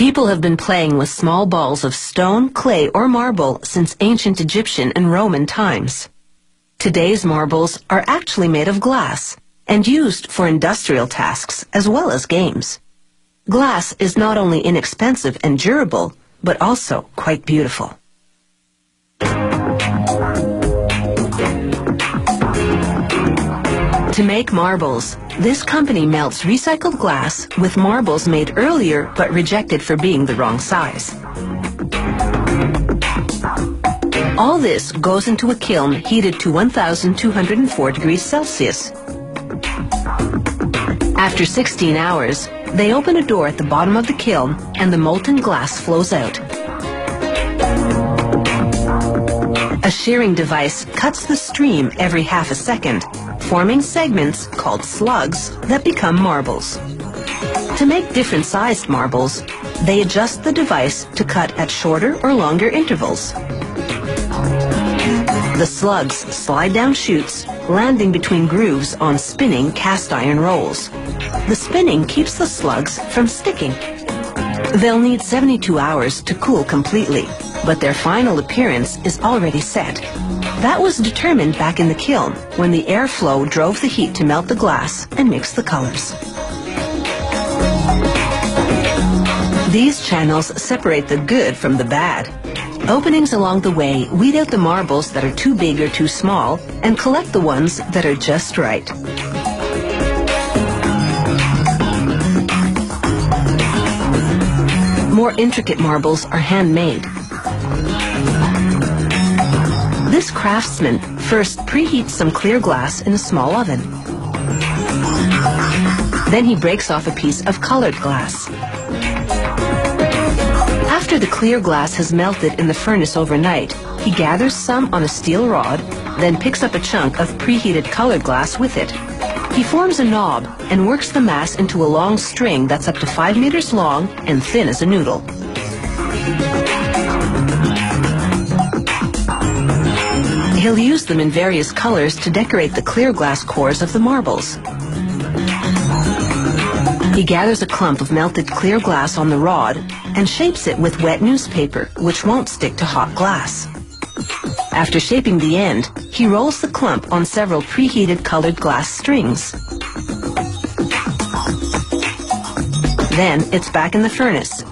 People have been playing with small balls of stone, clay, or marble since ancient Egyptian and Roman times. Today's marbles are actually made of glass and used for industrial tasks as well as games. Glass is not only inexpensive and durable, but also quite beautiful. To make marbles, this company melts recycled glass with marbles made earlier but rejected for being the wrong size. All this goes into a kiln heated to 1,204 degrees Celsius. After 16 hours, they open a door at the bottom of the kiln and the molten glass flows out. A shearing device cuts the stream every half a second, forming segments called slugs that become marbles. To make different sized marbles, they adjust the device to cut at shorter or longer intervals. The slugs slide down chutes, landing between grooves on spinning cast iron rolls. The spinning keeps the slugs from sticking. They'll need 72 hours to cool completely, but their final appearance is already set. That was determined back in the kiln when the airflow drove the heat to melt the glass and mix the colors. These channels separate the good from the bad. Openings along the way weed out the marbles that are too big or too small and collect the ones that are just right. More intricate marbles are handmade. This craftsman first preheats some clear glass in a small oven. Then he breaks off a piece of colored glass. After the clear glass has melted in the furnace overnight, he gathers some on a steel rod, then picks up a chunk of preheated colored glass with it. He forms a knob and works the mass into a long string that's up to 5 meters long and thin as a noodle. He'll use them in various colors to decorate the clear glass cores of the marbles. He gathers a clump of melted clear glass on the rod and shapes it with wet newspaper, which won't stick to hot glass. After shaping the end, he rolls the clump on several preheated colored glass strings. Then it's back in the furnace.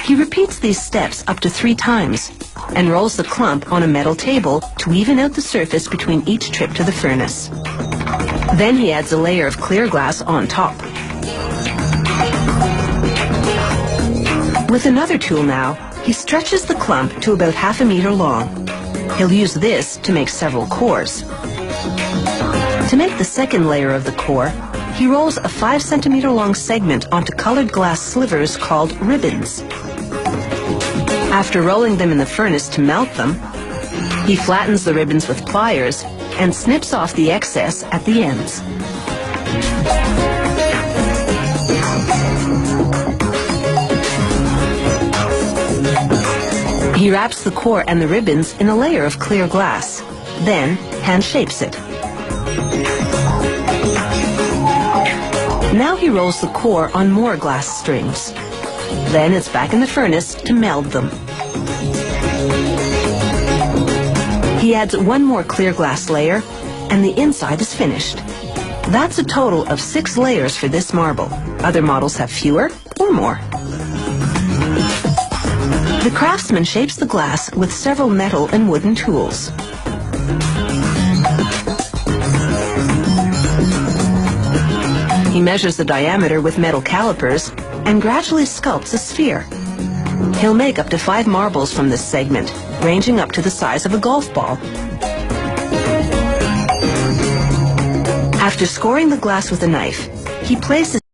He repeats these steps up to 3 times and rolls the clump on a metal table to even out the surface between each trip to the furnace. Then he adds a layer of clear glass on top. With another tool now, he stretches the clump to about 1/2 meter long. He'll use this to make several cores. To make the second layer of the core, he rolls a 5 centimeter long segment onto colored glass slivers called ribbons. After rolling them in the furnace to melt them, he flattens the ribbons with pliers and snips off the excess at the ends. He wraps the core and the ribbons in a layer of clear glass, then hand shapes it. Now he rolls the core on more glass strings. Then it's back in the furnace to meld them. He adds 1 more clear glass layer, and the inside is finished. That's a total of 6 layers for this marble. Other models have fewer or more. The craftsman shapes the glass with several metal and wooden tools. He measures the diameter with metal calipers and gradually sculpts a sphere. He'll make up to 5 marbles from this segment, ranging up to the size of a golf ball. After scoring the glass with a knife, he places